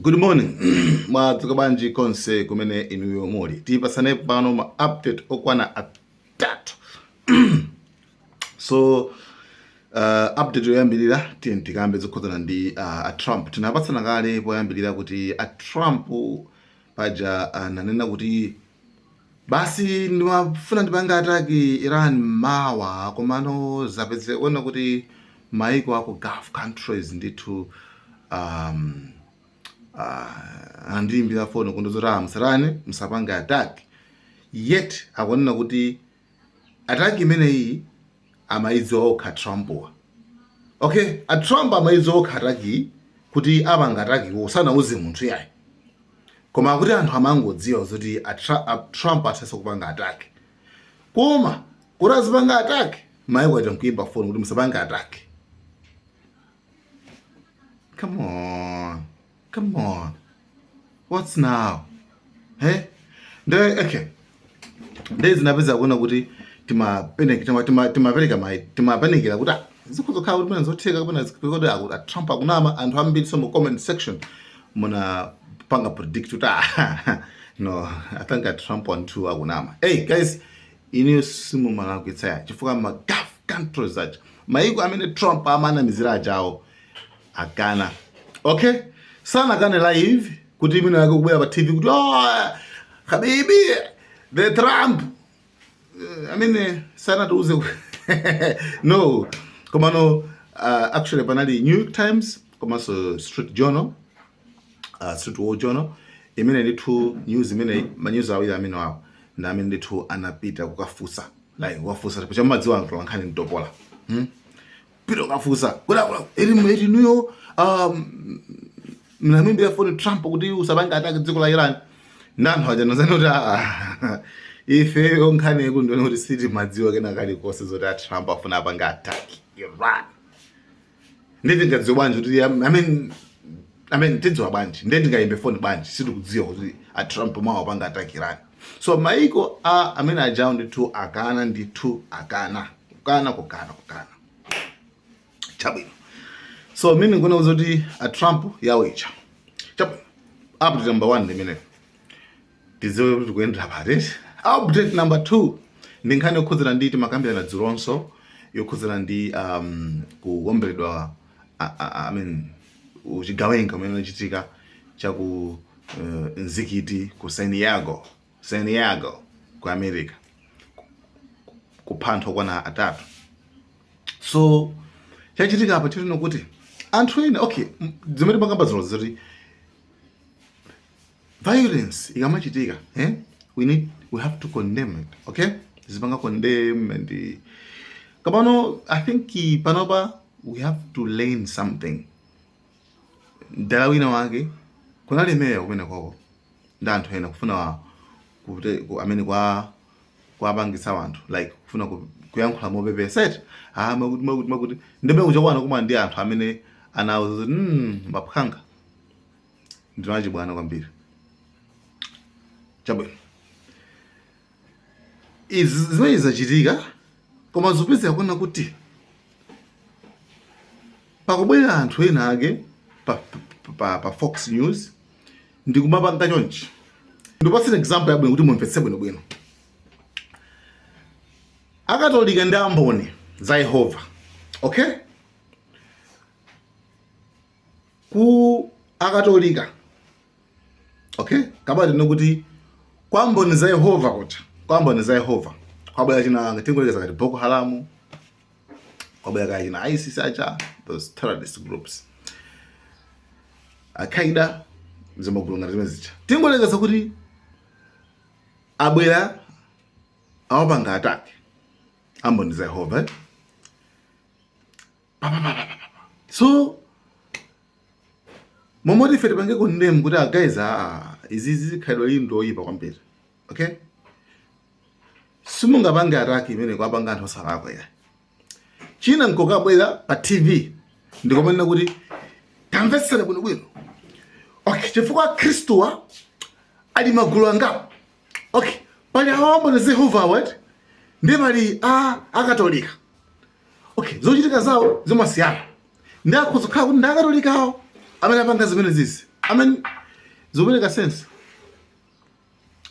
Good morning. Mwadzuka bwanji konse kumene inuyo muli. Tipasane pano ma update okwana atatu. So update yoyambirira tikambe zokhudzana ndi a Trump. Tinapatsana kale poyambirira kuti a Trump paja nanena kuti basi ndimafuna ndipanga ataki Iran mawa komano zapeze kuona kuti maiko ako Gulf countries ndithu andiimbira foni kundozora msarane msapanga attack yet akuonena kuti attack imeneyi amaidziwa okha Trump. Okay, a Trump amaidziwa okha attack kuti apanga attack usanauze munthu yayi, koma kuti anthu amangodziwa kuti Trump atasa kupanga attack, koma kuti azipanga attack maiko aita nkuimba foni kuti musapanga attack. Come on. What's now? Hey? Okay. Ndezi napeza kuona kuti timapenikira kuti zikuzokhala kuti zotheka kapena zikuzokhala kuti Trump akunama. Anthu ambiri so mu comment section muna panga predict kuti no, I think Trump on 2 akunama. Hey guys, iniyo simu malakwitsa chifukwa ma Gulf countries aja maiko amene Trump amanamizira ajawo akana. Okay? Sana kane live kuti mimi nako kubwera pa TV kuti habibi the Trump sana tuuze no, koma no, actually panali New York Times koma so Street Journal, Street World Journal imene ndithu news imene news awiri amene wawo na amene ndithu anapita kukafusa like wafusa pa madziwa anthu ankhani mtopola pito kafusa kula eri nuyo mnamimbira foni Trump kuti usabanga atake dziko la Iran ndanthu aja nozanoti ife onkhani kundona kuti siti madziwa kena kali kose zoti Trump afuna apanga attack Iran. Nditi ngadziwa bwanji kuti tidziwa bwanji ndingaimbe foni bwanji sitikudziwa kuti Trump mawa apanga attack Iran. So maiko amene ajawo ndithu akana chabwino. So mimi ngona uzoti Trump yawecha chabwino. Update number 1 ndimene tiziwe kuti kuendera pati. Update number 2 ndinkhani yokhudzana ndi timakambirana dzulonso yokhudzana ndi kuomberedwa uchigawenga umene unachitika chaku Nzikiti ku San Diego ku America kuphantho kwana atatu. So chachitika apa chino kuti anthu ene okay zimene pakamba zonse zoti violence ikamachitika we have to condemn it. Okay, zipanga condemn and kabano I think panopa we have to learn something. Dalawina wake kunalemera kumene koko ndi anthu ena kufuna amene kwa bangisa anthu like kufuna kuyankhula mopepe set makuti ndebe uchakwana kuma ndi anthu amene anawo maphanga ndinachi bwana kwambiri chabwino. Zimene zachitika koma zopeza kuona kuti pakubwera anthu ena ake pa Fox News ndikumapanga chonchi. Ndipasire example yabwino kuti mumvetse bwino. Akatolika ndi amboni za Yehova. Okay? Ku akatolika. Okay? Kabati nokuti kwa amboni za Yehova kuti. Kwa amboni za Yehova. Kwabwera china ngatingoleka ngati Boko Haram. Kwabwera china ISIS acha, those terrorist groups. Al-Qaeda zimagulu ngati zimezicha. Tingoleka kuti abwera awapanga attack amboni za Yehova. So momoti fete pange kundem kuti guys izizi khaidwa lindo yipa kwambiri. Okay, simungapanga attack imene kwapanga anthu osalakwa ya china nkokabwera pa TV ndikomena kuti tamvetsera bwino. Okay, chifukwa Kristo ali magulu angapo. Okay, pali awamboni za Yehova what ndi pali akatolika. Okay, zochitika zawo zimasiyana. Ndakuzokhala kuti ndakatolikawo amene apanga zimene zizi I mean, zobereka sense.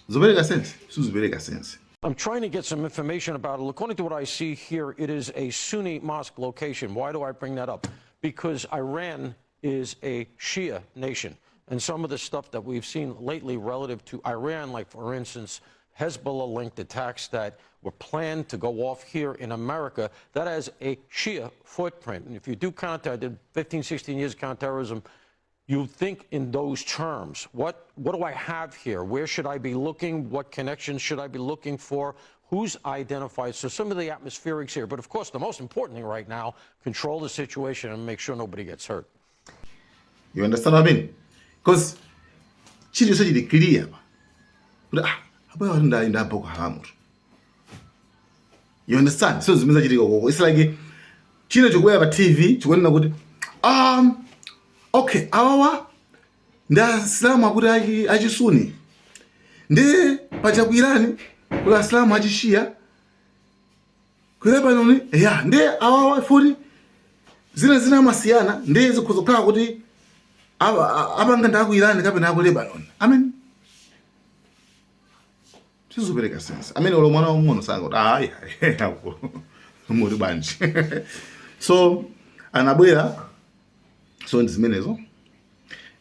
Zobereka sense. Zobereka sense. I'm trying to get some information about it. According to what I see here, it is a Sunni mosque location. Why do I bring that up? Because Iran is a Shia nation. And some of the stuff that we've seen lately relative to Iran, like, for instance, Hezbollah-linked attacks that were planned to go off here in America, that has a Shia footprint. And if you do I did 15, 16 years of counterterrorism, you think in those terms. What do I have here? Where should I be looking? What connections should I be looking for? Who's identified? So some of the atmospherics here. But, of course, the most important thing right now, control the situation and make sure nobody gets hurt. You understand what I mean? Because chiri so chiri clear. Hapa nda Boko Haram. You understand? So zimeza chiri go. It's like chino chokwe pa TV chikuona kuti okay, awawa nda Islamu akuti achisuni. Ndi pacha ku Irani kula Islamu achishia. Ku Lebanon ndi awawa futi zina masiyana ndi zikuzokhala kuti abanga ndaku Irani kapena ku Lebanon. I mean, sizobereka sense. I mean, olo mwana umuntu sanga hayi muri banji. So anabwera so ndizimenezo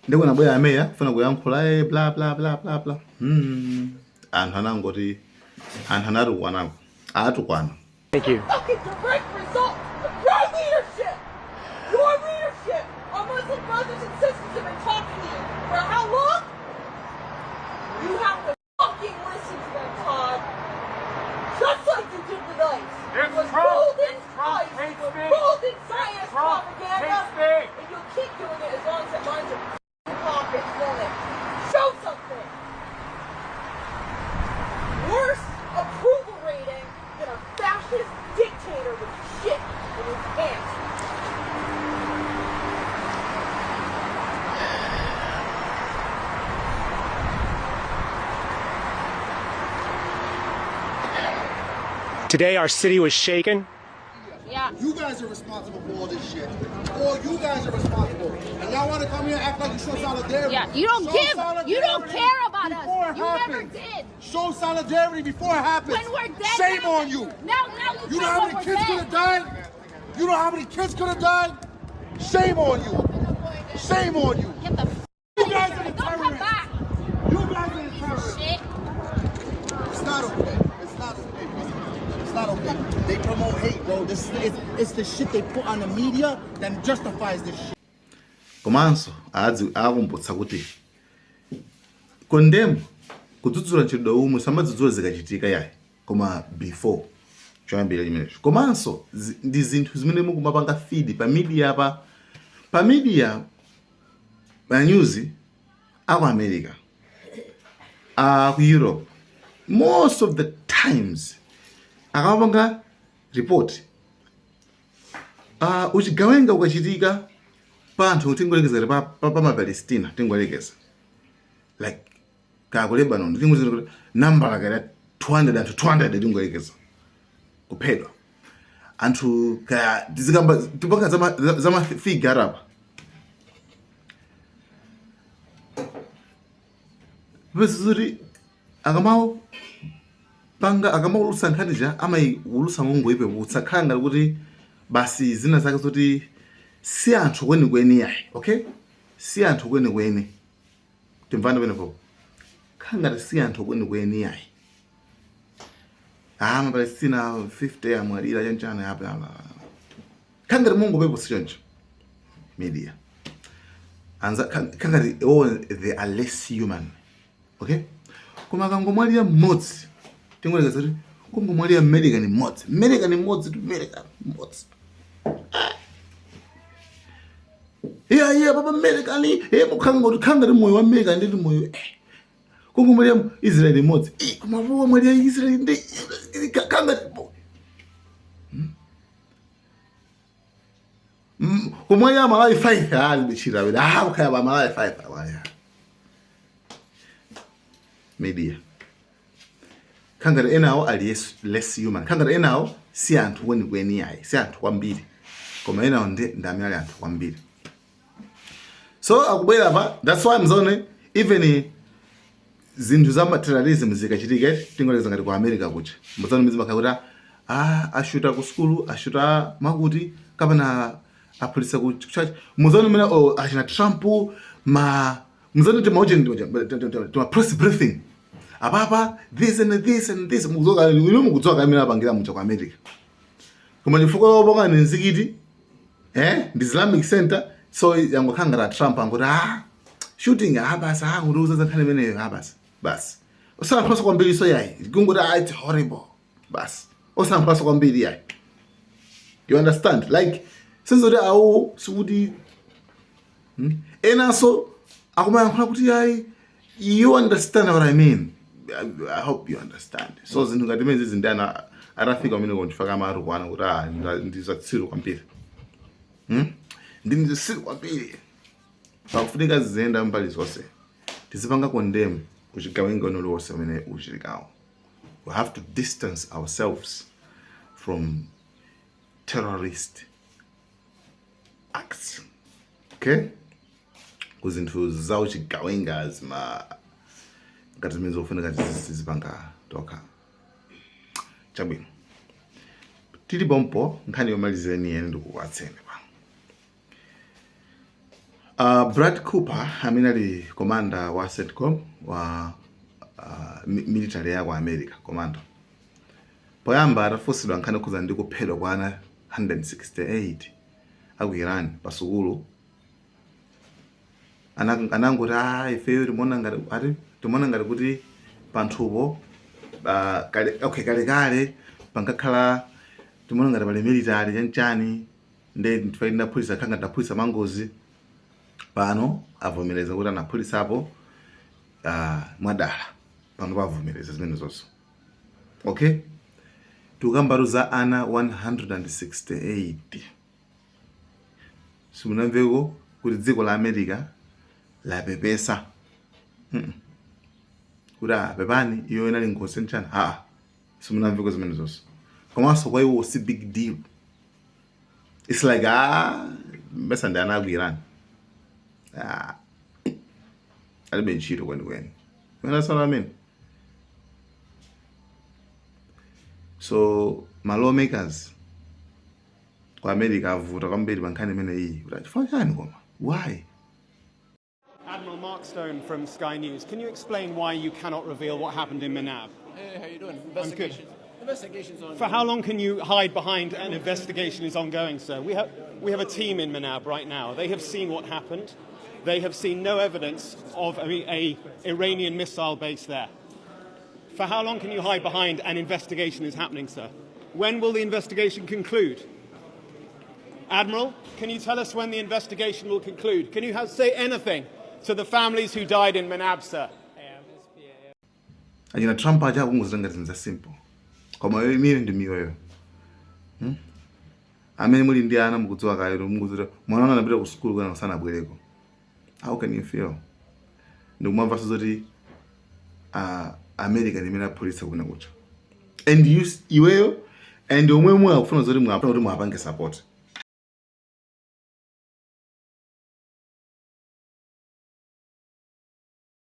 ndiko nabwera ameya kufuna kuyankhula bla bla bla bla bla anthu anangoti anthu anati kwanako atukwana. Thank you. Fucking direct result of your leadership! Your leadership! Our Muslim brothers and sisters have been talking to you for how long? You have to fucking listen to them, Todd. Just like you did tonight. It was pulled in Christ, pulled in science propaganda, and you'll keep doing it as long as it lines your pockets, won't it? Show something! Worse approval rating than a fascist dictator with shit in his pants. Today our city was shaken. Yeah. You guys are responsible for all this shit. All you guys are responsible. And y'all want to come here and act like you show solidarity. Yeah, you don't care about us. You never did. Show solidarity before it happens. When we're dead. Shame on you. Now You know how many kids could have died? You know how many kids could have died? Shame on you. Shame on you. Get the You guys are the Don't come terrorists. back. You guys are the terrorists. Shit. It's not okay. It's not okay, bro. It's not okay. They promote hate, bro. It's the shit they put on the media that justifies this shit. Komanso akumbutsa kuti condemn kudzudzula ntchito umwe samadzudzula zikachitika yayi koma before choyambira chimenecho. Komanso ndi zinthu zimene mukumapanga feed pa media pa news aku America ku Europe most of the times akapanga report uchigawenga ukachitika pa anthu tingolekeza pa Palestina tingolekeza like ka ku Lebanon tingolekeza number like 200 tingolekeza kuphedwa anthu ka tizikamba tupanga zama figure apa besuri akamao panga akamao ulusa nkhatija amai ulusa ngongo ipe utsakhanga kuti basi zina zake zoti si anthu kweni yayi, okay? Si anthu kweni timvana penepo khanga si anthu kweni yayi. Palestina 50 amwalira chanchana hapa khanga mungu pepo sichoncho media anza khanga they are less human, okay? Koma kangomwalira mmodzi tingolekeza kuti kungomwalira America ni mmodzi tu America mmodzi. Yeah, baba America ni mukhanga moyo wa America ndi moyo kungomwalira Israel mmodzi koma bo mwalira Israel ndi khanga kumwalira Malawi 5 ali bichira wena ukhaya ba Malawi 5 awaya media khanga enawo ali less human khanga enawo si anthu kweni yayi si anthu kwambiri koma enawo ndamira ali anthu kwambiri. So akubwera pa, that's why mzone even zinthu za materialism zikachitika tingoleza ngati ku America kucha. Mzone mizima kakuta ashuta ku school, ashuta makuti kapena apolisa ku church. Mzone mina achina Trump mzone tima press briefing. Apapa this and this and this mukudzoka mina pangira mucha ku America. Koma ndifuko obonga nzikiti the Islamic Center so yangokhangara Trump angoti shooting basi nguruza zakhane meneyo basi usangaphosa kwambili so yayi kungoti it's horrible basi usangaphosa kwambili yayi. You understand, like senzoti awu sikuti enaso akumaya khona kuti yayi you understand what I mean. I hope you understand. So zinthu ngati mezi zindana arafika mina kundifaka amaru kwana kuti ndizatsiru kwambili ndinizisiru kwambili pakufunika zizenda mbali zonse tizipanga condemn uchigawenga nolowose umene uchilikawo. We have to distance ourselves from terrorist acts, okay? Kuzinthu za uchigawenga ngati zimene zofunika tizipanga toka chabwino. Tili bompo nkhani yomalizeni yene ndikukuwatseni pa. Brad Cooper amene ali commander wa CENTCOM wa military ya kwa America commander. Poyamba atafunsidwa nkhani kuza ndi kuphedwa kwa ana 168 aku Iran pasukulu. Anangoti ifeyo timona ngati kuti panthupo kale pangakhala timona ngati pali military chanchani nde ndifaida police khanga da police mangozi pano avomereza kuti anapolisapo mwadala pano pavomereza zimene zonso. Okay, tukambaruza ana 168 simunamveko kuti dziko la America lapepesa kuti pepani iyo inali nkhosi nchani simunamveko zimene zonso. Komanso kwa iwo si big deal. It's like besa ndi ana aku Iran alibe ntchito kwenikweni. You understand what I mean? So my lawmakers kwa America avuta kwambiri pankhani imene iyi kuti chifukwa chani koma why? Admiral Mark Stone from Sky News. Can you explain why you cannot reveal what happened in Manab? Hey, how you doing? Investigations ongoing. For how long can you hide behind an investigation is ongoing, sir? We have a team in Manab right now. They have seen what happened. They have seen no evidence of a Iranian missile base there. For how long can you hide behind an investigation is happening, sir? When will the investigation conclude? Admiral, can you tell us when the investigation will conclude? Can you say anything to the families who died in Manab, sir? Ajina Trump aja kunguzanga zinza simple. Koma mimi ndi miyoyo. Amene muli ndi ana mukudziwa kairo mukuzira mwana anapita ku school kana kusana bwereko. How can you feel? Ndikumva zoti America ndi mina police kuna kucha. And iweyo and omwe akufuna zoti mwapange support.